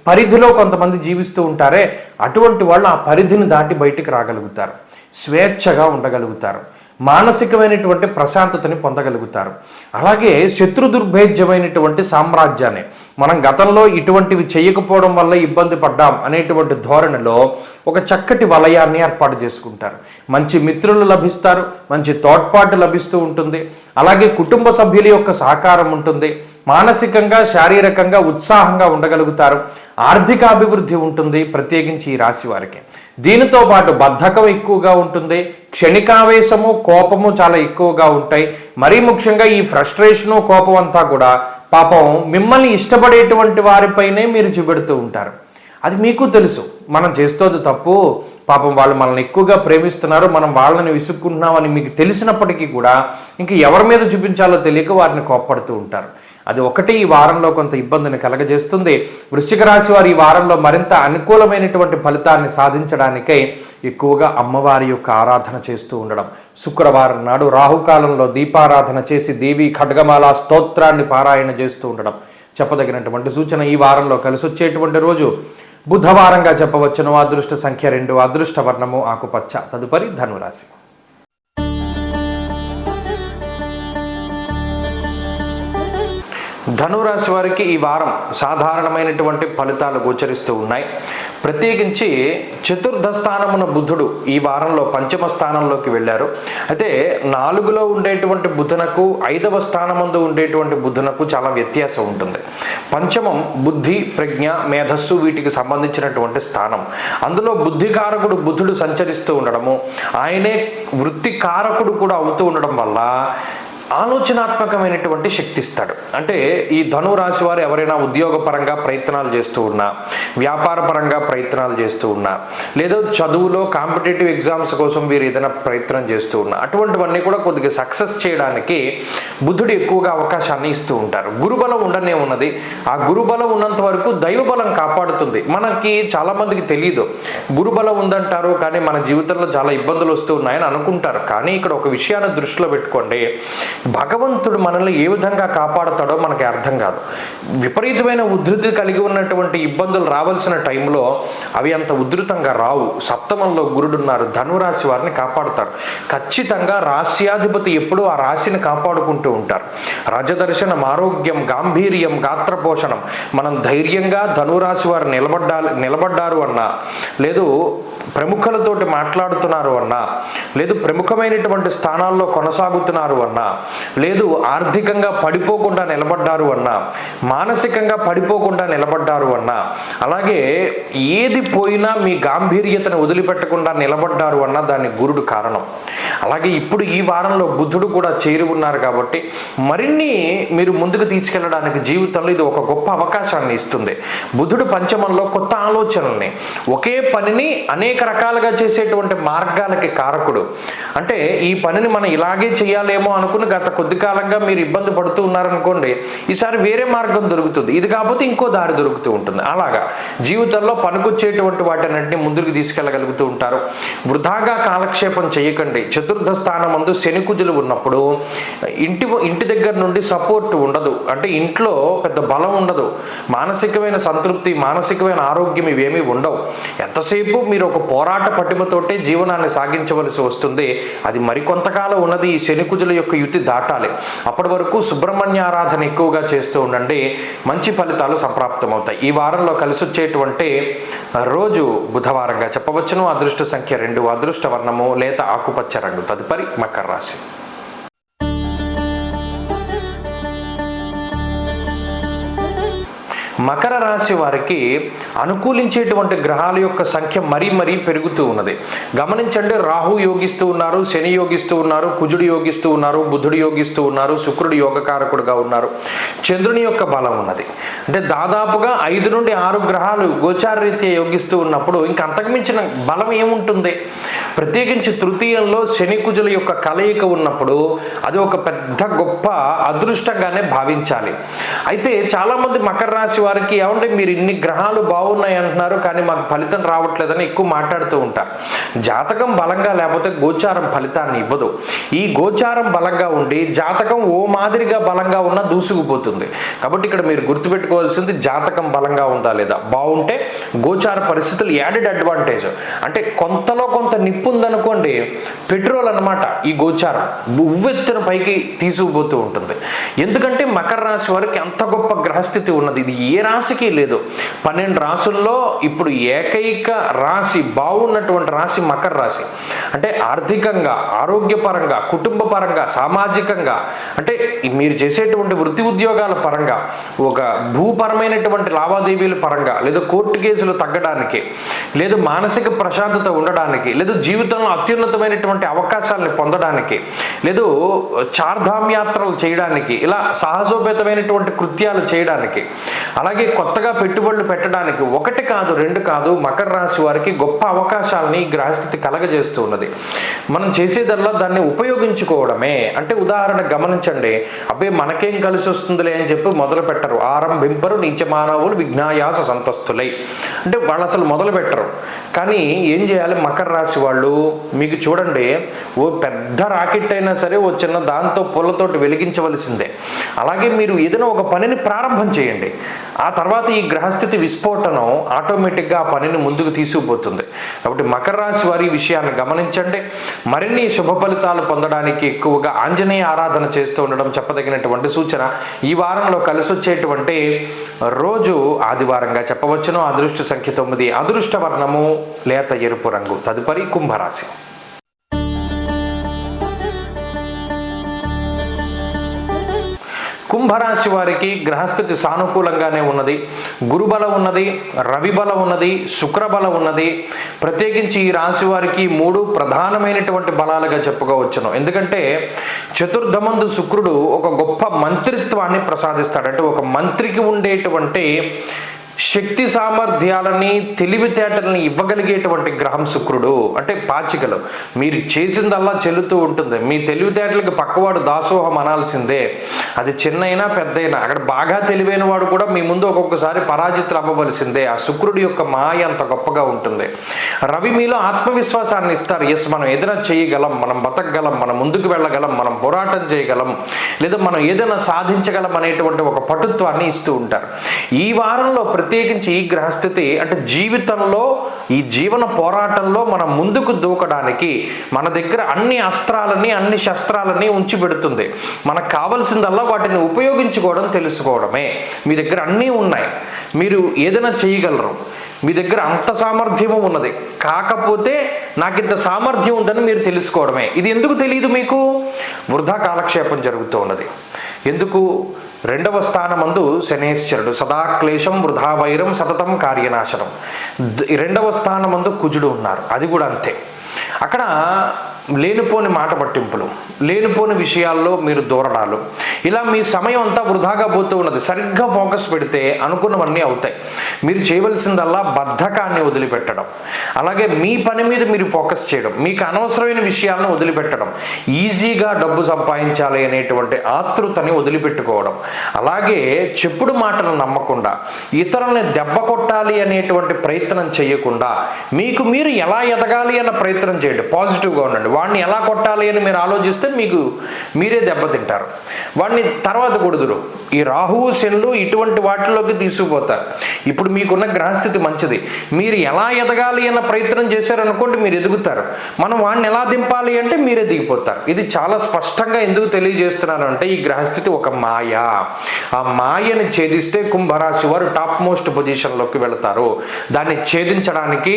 పరిధిలో కొంతమంది జీవిస్తూ ఉంటారే, అటువంటి వాళ్ళు ఆ పరిధిని దాటి బయటికి రాగలుగుతారు, స్వేచ్ఛగా ఉండగలుగుతారు, మానసికమైనటువంటి ప్రశాంతతని పొందగలుగుతారు. అలాగే శత్రు దుర్భేద్యమైనటువంటి సామ్రాజ్యాన్ని, మనం గతంలో ఇటువంటివి చేయకపోవడం వల్ల ఇబ్బంది పడ్డాం అనేటువంటి ధోరణిలో ఒక చక్కటి వలయాన్ని ఏర్పాటు చేసుకుంటారు. మంచి మిత్రులు లభిస్తారు, మంచి తోడ్పాటు లభిస్తూ ఉంటుంది, అలాగే కుటుంబ సభ్యుల యొక్క సహకారం ఉంటుంది, మానసికంగా శారీరకంగా ఉత్సాహంగా ఉండగలుగుతారు, ఆర్థిక అభివృద్ధి ఉంటుంది ప్రత్యేకించి ఈ రాశి వారికి. దీనితో పాటు బద్ధకం ఎక్కువగా ఉంటుంది, క్షణికావేశము కోపము చాలా ఎక్కువగా ఉంటాయి. మరీ ముఖ్యంగా ఈ ఫ్రస్ట్రేషను కోపం అంతా కూడా పాపం మిమ్మల్ని ఇష్టపడేటువంటి వారిపైనే మీరు చూపెడుతూ ఉంటారు. అది మీకు తెలుసు, మనం చేస్తోంది తప్పు, పాపం వాళ్ళు మనల్ని ఎక్కువగా ప్రేమిస్తున్నారు, మనం వాళ్ళని విసుక్కుంటున్నామని మీకు తెలిసినప్పటికీ కూడా ఇంక ఎవరి మీద చూపించాలో తెలియక వారిని కోప్పడుతూ ఉంటారు. అది ఒకటి ఈ వారంలో కొంత ఇబ్బందిని కలగజేస్తుంది. వృశ్చిక రాశి వారు ఈ వారంలో మరింత అనుకూలమైనటువంటి ఫలితాన్ని సాధించడానికై ఎక్కువగా అమ్మవారి యొక్క ఆరాధన చేస్తూ ఉండడం, శుక్రవారం నాడు రాహుకాలంలో దీపారాధన చేసి దేవి ఖడ్గమాల స్తోత్రాన్ని పారాయణ చేస్తూ ఉండడం చెప్పదగినటువంటి సూచన. ఈ వారంలో కలిసి వచ్చేటువంటి రోజు బుధవారంగా చెప్పవచ్చును. అదృష్ట సంఖ్య 2, అదృష్ట వర్ణము ఆకుపచ్చ. తదుపరి ధనురాశి. ధనురాశి వారికి ఈ వారం సాధారణమైనటువంటి ఫలితాలు గోచరిస్తూ ఉన్నాయి. ప్రత్యేకించి చతుర్థ స్థానమున బుధుడు ఈ వారంలో పంచమ స్థానంలోకి వెళ్ళారు. అయితే 4లో ఉండేటువంటి బుధునకు 5వ స్థానమందు ఉండేటువంటి బుధునకు చాలా వ్యత్యాసం ఉంటుంది. పంచమం బుద్ధి, ప్రజ్ఞ, మేధస్సు వీటికి సంబంధించినటువంటి స్థానం. అందులో బుద్ధికారకుడు బుధుడు సంచరిస్తూ ఉండడము, ఆయనే వృత్తి కారకుడు కూడా అవుతూ ఉండడం వల్ల ఆలోచనాత్మకమైనటువంటి శక్తి ఇస్తాడు. అంటే ఈ ధనురాశి వారు ఎవరైనా ఉద్యోగపరంగా ప్రయత్నాలు చేస్తూ ఉన్నా, వ్యాపార పరంగా ప్రయత్నాలు చేస్తూ ఉన్నా, లేదా చదువులో కాంపిటేటివ్ ఎగ్జామ్స్ కోసం వీరు ఏదైనా ప్రయత్నం చేస్తూ ఉన్నా, అటువంటివన్నీ కూడా కొద్దిగా సక్సెస్ చేయడానికి బుధుడు ఎక్కువగా అవకాశాన్ని ఇస్తూ ఉంటారు. గురుబలం ఉండనే ఉన్నది. ఆ గురుబలం ఉన్నంత వరకు దైవబలం కాపాడుతుంది. మనకి చాలామందికి తెలియదు, గురుబలం ఉందంటారు కానీ మన జీవితంలో చాలా ఇబ్బందులు వస్తూ ఉన్నాయని అనుకుంటారు. కానీ ఇక్కడ ఒక విషయాన్ని దృష్టిలో పెట్టుకోండి, భగవంతుడు మనల్ని ఏ విధంగా కాపాడుతాడో మనకి అర్థం కాదు. విపరీతమైన ఉధృతి కలిగి ఉన్నటువంటి ఇబ్బందులు రావాల్సిన టైంలో అవి అంత ఉధృతంగా రావు. సప్తమంలో గురుడున్నారు, ధనురాశి వారిని కాపాడుతారు. ఖచ్చితంగా రాశ్యాధిపతి ఎప్పుడూ ఆ రాశిని కాపాడుకుంటూ ఉంటారు. రజదర్శనం, ఆరోగ్యం, గాంభీర్యం, గాత్రపోషణం. మనం ధైర్యంగా ధనురాశి వారు నిలబడ్డారు అన్నా, లేదు ప్రముఖులతోటి మాట్లాడుతున్నారు అన్నా, లేదు ప్రముఖమైనటువంటి స్థానాల్లో కొనసాగుతున్నారు అన్నా, లేదు ఆర్థికంగా పడిపోకుండా నిలబడ్డారు అన్నా, మానసికంగా పడిపోకుండా నిలబడ్డారు అన్నా, అలాగే ఏది పోయినా మీ గాంభీర్యతను వదిలిపెట్టకుండా నిలబడ్డారు అన్నా దాన్ని గురుడు కారణం. అలాగే ఇప్పుడు ఈ వారంలో బుధుడు కూడా చేరి ఉన్నారు కాబట్టి మరిన్ని మీరు ముందుకు తీసుకెళ్ళడానికి జీవితంలో ఇది ఒక గొప్ప అవకాశాన్ని ఇస్తుంది. బుధుడు పంచమంలో కొత్త ఆలోచనల్ని, ఒకే పనిని అనేక రకాలుగా చేసేటువంటి మార్గాలకి కారకుడు. అంటే ఈ పనిని మనం ఇలాగే చేయాలేమో అనుకుని గత కొద్ది కాలంగా మీరు ఇబ్బంది పడుతూ ఉన్నారనుకోండి, ఈసారి వేరే మార్గం దొరుకుతుంది, ఇది కాకపోతే ఇంకో దారి దొరుకుతూ ఉంటుంది. అలాగా జీవితంలో పనికొచ్చేటువంటి వాటినన్నింటినీ ముందుకు తీసుకెళ్ళగలుగుతూ ఉంటారు. వృధాగా కాలక్షేపం చేయకండి. చతుర్థ స్థానం ముందు శనికుజులు ఉన్నప్పుడు ఇంటి దగ్గర నుండి సపోర్ట్ ఉండదు, అంటే ఇంట్లో పెద్ద బలం ఉండదు, మానసికమైన సంతృప్తి, మానసికమైన ఆరోగ్యం ఇవేమీ ఉండవు. ఎంతసేపు మీరు ఒక పోరాట పటిమతోటే జీవనాన్ని సాగించవలసి వస్తుంది. అది మరికొంతకాలం ఉన్నది ఈ శనికుజుల యొక్క యుతి దాటాలి. అప్పటి వరకు సుబ్రహ్మణ్య ఆరాధన ఎక్కువగా చేస్తూ ఉండండి, మంచి ఫలితాలు సంప్రాప్తమవుతాయి. ఈ వారంలో కలిసి వచ్చేటువంటి రోజు బుధవారంగా చెప్పవచ్చును. అదృష్ట సంఖ్య 2, అదృష్ట వర్ణము లేత ఆకుపచ్చ రంగు. తదుపరి మకర రాశి. మకర రాశి వారికి అనుకూలించేటువంటి గ్రహాల యొక్క సంఖ్య మరీ పెరుగుతూ ఉన్నది. గమనించండి, రాహు యోగిస్తూ ఉన్నారు, శని యోగిస్తూ ఉన్నారు, కుజుడు యోగిస్తూ ఉన్నారు, బుధుడు యోగిస్తూ ఉన్నారు, శుక్రుడు యోగకారకుడుగా ఉన్నారు, చంద్రుని యొక్క బలం ఉన్నది. అంటే దాదాపుగా 5 నుండి 6 గ్రహాలు గోచారరీత్యా యోగిస్తూ ఉన్నప్పుడు ఇంకా అంతకుమించిన బలం ఏముంటుంది? ప్రత్యేకించి తృతీయంలో శని కుజుల యొక్క కలయిక ఉన్నప్పుడు అది ఒక పెద్ద గొప్ప అదృష్టంగానే భావించాలి. అయితే చాలామంది మకర రాశి వారికి ఏమంటే మీరు ఇన్ని గ్రహాలు బాగున్నాయి అంటున్నారు కానీ మాకు ఫలితం రావట్లేదని ఎక్కువ మాట్లాడుతూ ఉంటారు. జాతకం బలంగా లేకపోతే గోచారం ఫలితాన్ని ఇవ్వదు. ఈ గోచారం బలంగా ఉండి జాతకం ఓ మాదిరిగా బలంగా ఉన్నా దూసుకుపోతుంది. కాబట్టి ఇక్కడ మీరు గుర్తుపెట్టుకోవాల్సింది జాతకం బలంగా ఉందా లేదా. బాగుంటే గోచార పరిస్థితులు యాడెడ్ అడ్వాంటేజ్. అంటే కొంతలో కొంత నిప్పు ఉందనుకోండి, పెట్రోల్ అనమాట ఈ గోచారం, ఉవ్వెత్తున పైకి తీసుకుపోతూ ఉంటుంది. ఎందుకంటే మకర రాశి వారికి అంత గొప్ప గ్రహస్థితి ఉన్నది. ఇది ఏ రాశికి లేదు. 12 రాశుల్లో ఇప్పుడు ఏకైక రాశి బాగున్నటువంటి రాశి మకర రాశి. అంటే ఆర్థికంగా, ఆరోగ్యపరంగా, కుటుంబ పరంగా, సామాజికంగా, అంటే మీరు చేసేటువంటి వృత్తి ఉద్యోగాల పరంగా, ఒక భూపరమైనటువంటి లావాదేవీల పరంగా, లేదా కోర్టు కేసులు తగ్గడానికి, లేదా మానసిక ప్రశాంతత ఉండడానికి, లేదా జీవితంలో అత్యున్నతమైనటువంటి అవకాశాలను పొందడానికి, లేదు చార్ధామ్ యాత్రలు చేయడానికి, ఇలా సాహసోపేతమైనటువంటి కృత్యాలు చేయడానికి, అలాగే కొత్తగా పెట్టుబడులు పెట్టడానికి 1 కాదు 2 కాదు మకర రాశి వారికి గొప్ప అవకాశాలని గ్రహస్థితి కలగజేస్తూ ఉన్నది. మనం చేసేదల్లా దాన్ని ఉపయోగించుకోవడమే. అంటే ఉదాహరణ గమనించండి, అబ్బే మనకేం కలిసి వస్తుందిలే అని చెప్పి మొదలు పెట్టరు. ఆరంభింపరు నీచ మానవులు విఘ్నాయాస సంతస్తులై. అంటే వాళ్ళు అసలు మొదలు పెట్టరు. కానీ ఏం చేయాలి మకర రాశి వాళ్ళు? మీకు చూడండి, ఓ పెద్ద రాకెట్ అయినా సరే ఓ చిన్న దాంతో పుల్లతోటి వెలిగించవలసిందే. అలాగే మీరు ఏదైనా ఒక పనిని ప్రారంభం చేయండి, ఆ తర్వాత ఈ గ్రహస్థితి విస్ఫోటనం ఆటోమేటిక్గా ఆ పనిని ముందుకు తీసుకుపోతుంది. కాబట్టి మకర రాశి వారి విషయాన్ని గమనించండి. మరిన్ని శుభ ఫలితాలు పొందడానికి ఎక్కువగా ఆంజనేయ ఆరాధన చేస్తూ ఉండడం చెప్పదగినటువంటి సూచన. ఈ వారంలో కలిసి వచ్చేటువంటి రోజు ఆదివారంగా చెప్పవచ్చును. అదృష్ట సంఖ్య 9, అదృష్ట వర్ణము లేత ఎరుపు రంగు. తదుపరి కుంభరాశి. కుంభరాశి వారికి గ్రహస్థితి సానుకూలంగానే ఉన్నది. గురుబలం ఉన్నది, రవి బలం ఉన్నది, శుక్రబలం ఉన్నది. ప్రత్యేకించి ఈ రాశి వారికి 3 ప్రధానమైనటువంటి బలాలుగా చెప్పుకోవచ్చును. ఎందుకంటే చతుర్థమందు శుక్రుడు ఒక గొప్ప మంత్రిత్వాన్ని ప్రసాదిస్తాడు. అంటే ఒక మంత్రికి ఉండేటువంటి శక్తి సామర్థ్యాలని, తెలివితేటలని ఇవ్వగలిగేటువంటి గ్రహం శుక్రుడు. అంటే పాచికలు మీరు చేసిందల్లా చెల్లుతూ ఉంటుంది. మీ తెలివితేటలకు పక్కవాడు దాసోహం అనాల్సిందే. అది చిన్నైనా పెద్దయినా, అక్కడ బాగా తెలివైన వాడు కూడా మీ ముందు ఒక్కొక్కసారి పరాజితులు అవ్వవలసిందే. ఆ శుక్రుడి యొక్క మాయ అంత గొప్పగా ఉంటుంది. రవి మీలో ఆత్మవిశ్వాసాన్ని ఇస్తారు. ఎస్, మనం ఏదైనా చేయగలం, మనం బతకగలం, మనం ముందుకు వెళ్ళగలం, మనం పోరాటం చేయగలం, లేదా మనం ఏదైనా సాధించగలం అనేటువంటి ఒక పటుత్వాన్ని ఇస్తూ ఉంటారు. ఈ వారంలో ప్రత్యేకించి ఈ గ్రహస్థితి అంటే జీవితంలో, ఈ జీవన పోరాటంలో మనం ముందుకు దూకడానికి మన దగ్గర అన్ని అస్త్రాలని, అన్ని శస్త్రాలని ఉంచి పెడుతుంది. మనకు కావలసిందల్లా వాటిని ఉపయోగించుకోవడం తెలుసుకోవడమే. మీ దగ్గర అన్నీ ఉన్నాయి, మీరు ఏదైనా చేయగలరు, మీ దగ్గర అంత సామర్థ్యము ఉన్నది. కాకపోతే నాకు ఇంత సామర్థ్యం ఉందని మీరు తెలుసుకోవడమే. ఇది ఎందుకు తెలియదు మీకు? వృధా కాలక్షేపం జరుగుతూ ఉన్నది. ఎందుకు? 2వ స్థానమందు శనేశ్వరుడు, సదాక్లేశం వృధా వైరం సతతం కార్యనాశనం. 2వ స్థానమందు కుజుడు ఉన్నారు, అది కూడా అంతే. అక్కడ లేనిపోని మాట పట్టింపులు, లేనిపోని విషయాల్లో మీరు దూరడాలు, ఇలా మీ సమయం అంతా వృధాగా పోతూ ఉన్నది. సరిగ్గా ఫోకస్ పెడితే అనుకున్నవన్నీ అవుతాయి. మీరు చేయవలసిందల్లా బద్ధకాన్ని వదిలిపెట్టడం, అలాగే మీ పని మీద మీరు ఫోకస్ చేయడం, మీకు అనవసరమైన విషయాలను వదిలిపెట్టడం, ఈజీగా డబ్బు సంపాదించాలి అనేటువంటి ఆతృతని వదిలిపెట్టుకోవడం, అలాగే చెప్పుడు మాటలు నమ్మకుండా, ఇతరులని దెబ్బ కొట్టాలి అనేటువంటి ప్రయత్నం చేయకుండా మీకు మీరు ఎలా ఎదగాలి అన్న ప్రయత్నం చేయండి. పాజిటివ్గా ఉండండి. వాడిని ఎలా కొట్టాలి అని మీరు ఆలోచిస్తే మీరే దెబ్బతింటారు. వాడిని తర్వాత కొడుదురు. ఈ రాహువు శనులు ఇటువంటి వాటిలోకి తీసుకుపోతారు. ఇప్పుడు మీకున్న గ్రహస్థితి మంచిది, మీరు ఎలా ఎదగాలి అన్న ప్రయత్నం చేశారనుకోండి, మీరు ఎదుగుతారు. మనం వాడిని ఎలా దింపాలి అంటే మీరే దిగిపోతారు. ఇది చాలా స్పష్టంగా ఎందుకు తెలియజేస్తున్నారు అంటే ఈ గ్రహస్థితి ఒక మాయ. ఆ మాయని ఛేదిస్తే కుంభరాశి వారు టాప్ మోస్ట్ పొజిషన్లోకి వెళతారు. దాన్ని ఛేదించడానికి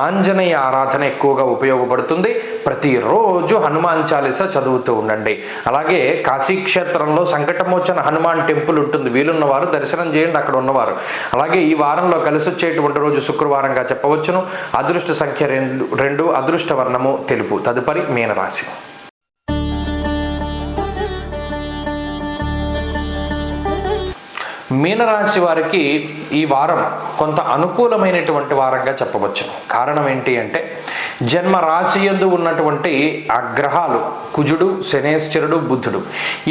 ఆంజనేయ ఆరాధన ఎక్కువగా ఉపయోగపడుతుంది. ప్రతిరోజు హనుమాన్ చాలీసా చదువుతూ ఉండండి. అలాగే కాశీక్షేత్రంలో సంకటమోచన హనుమాన్ టెంపుల్ ఉంటుంది, వీలున్నవారు దర్శనం చేయండి అక్కడ ఉన్నవారు. అలాగే ఈ వారంలో కలిసి వచ్చేటువంటి రోజు శుక్రవారంగా చెప్పవచ్చును. అదృష్ట సంఖ్య 2, అదృష్ట వర్ణము తెలుపు. తదుపరి మీనరాశి. మీనరాశి వారికి ఈ వారం కొంత అనుకూలమైనటువంటి వారంగా చెప్పవచ్చు. కారణం ఏంటి అంటే జన్మ రాశి యందు ఉన్నటువంటి ఆ గ్రహాలు కుజుడు, శనేశ్వరుడు, బుధుడు,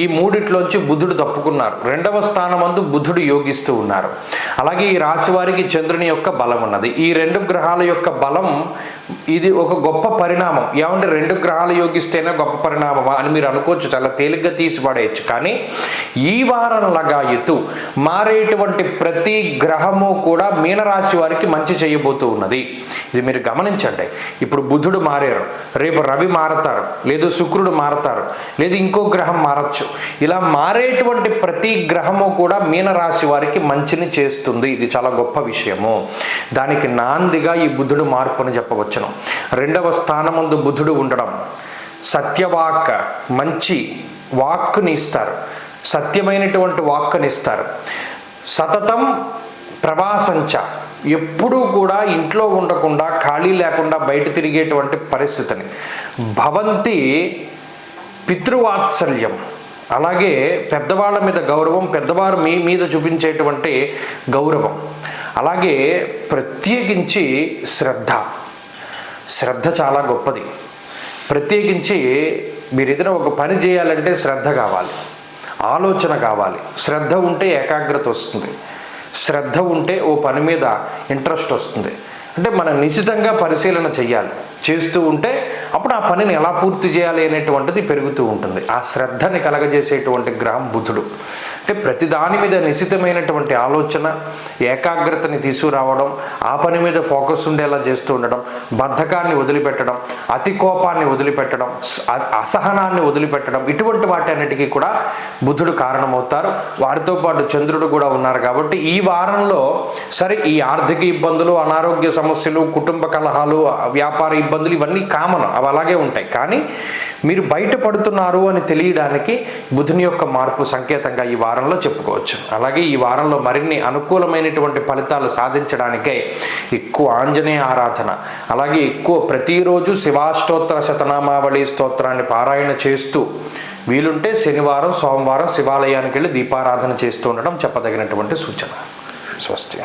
ఈ మూడిట్లోంచి బుధుడు తప్పుకున్నారు. 2వ స్థానమందు బుధుడు యోగిస్తూ ఉన్నారు. అలాగే ఈ రాశి వారికి చంద్రుని యొక్క బలం ఉన్నది. ఈ 2 గ్రహాల యొక్క బలం ఇది ఒక గొప్ప పరిణామం. ఏమంటే 2 గ్రహాలు యోగిస్తేనే గొప్ప పరిణామమా అని మీరు అనుకోవచ్చు, చాలా తేలిగ్గా తీసి పడేయచ్చు. కానీ ఈ వారం లగాయతు మారేటువంటి ప్రతి గ్రహము కూడా మీనరాశి వారికి మంచి చేయబోతూ ఉన్నది. ఇది మీరు గమనించండి. ఇప్పుడు బుధుడు మారారు, రేపు రవి మారతారు, లేదు శుక్రుడు మారతారు, లేదు ఇంకో గ్రహం మారచ్చు. ఇలా మారేటువంటి ప్రతి గ్రహము కూడా మీనరాశి వారికి మంచిని చేస్తుంది. ఇది చాలా గొప్ప విషయము. దానికి నాందిగా ఈ బుధుడు మార్పు అని చెప్పవచ్చును. 2వ స్థానమందు బుధుడు ఉండడం సత్యవాక్, మంచి వాక్కుని ఇస్తారు, సత్యమైనటువంటి వాక్కుని ఇస్తారు. సతతం ప్రవాసంచ, ఎప్పుడూ కూడా ఇంట్లో ఉండకుండా ఖాళీ లేకుండా బయట తిరిగేటువంటి పరిస్థితిని. భవంతి పితృవాత్సల్యం, అలాగే పెద్దవాళ్ళ మీద గౌరవం, పెద్దవారు మీ మీద చూపించేటువంటి గౌరవం, అలాగే ప్రత్యేకించి శ్రద్ధ చాలా గొప్పది. ప్రత్యేకించి మీరు ఏదైనా ఒక పని చేయాలంటే శ్రద్ధ కావాలి, ఆలోచన కావాలి. శ్రద్ధ ఉంటే ఏకాగ్రత వస్తుంది, శ్రద్ధ ఉంటే ఓ పని మీద ఇంట్రెస్ట్ వస్తుంది. అంటే మనం నిశితంగా పరిశీలన చేయాలి. చేస్తూ ఉంటే అప్పుడు ఆ పనిని ఎలా పూర్తి చేయాలి అనేటువంటిది పెరుగుతూ ఉంటుంది. ఆ శ్రద్ధని కలగజేసేటువంటి గ్రహం బుధుడు. అంటే ప్రతి దాని మీద నిశితమైనటువంటి ఆలోచన, ఏకాగ్రతని తీసుకురావడం, ఆ పని మీద ఫోకస్ ఉండేలా చేస్తూ ఉండడం, బద్ధకాన్ని వదిలిపెట్టడం, అతి కోపాన్ని వదిలిపెట్టడం, అసహనాన్ని వదిలిపెట్టడం, ఇటువంటి వాటన్నిటికీ కూడా బుధుడు కారణమవుతారు. వారితో పాటు చంద్రుడు కూడా ఉన్నారు. కాబట్టి ఈ వారంలో సరే ఈ ఆర్థిక ఇబ్బందులు, అనారోగ్య సమస్యలు, కుటుంబ కలహాలు, వ్యాపార ఇబ్బందులు ఇవన్నీ కామన్, అవి అలాగే ఉంటాయి. కానీ మీరు బయటపడుతున్నారు అని తెలియడానికి బుధుని యొక్క మార్పు సంకేతంగా ఈ వారంలో చెప్పుకోవచ్చు. అలాగే ఈ వారంలో మరిన్ని అనుకూలమైనటువంటి ఫలితాలు సాధించడానికే ఎక్కువ ఆంజనేయ ఆరాధన, అలాగే ఎక్కువ ప్రతిరోజు శివాష్టోత్తర శతనామావళి స్తోత్రాన్ని పారాయణ చేస్తూ, వీలుంటే శనివారం, సోమవారం శివాలయానికి వెళ్ళి దీపారాధన చేస్తూ ఉండడం చెప్పదగినటువంటి సూచన. స్వస్తి.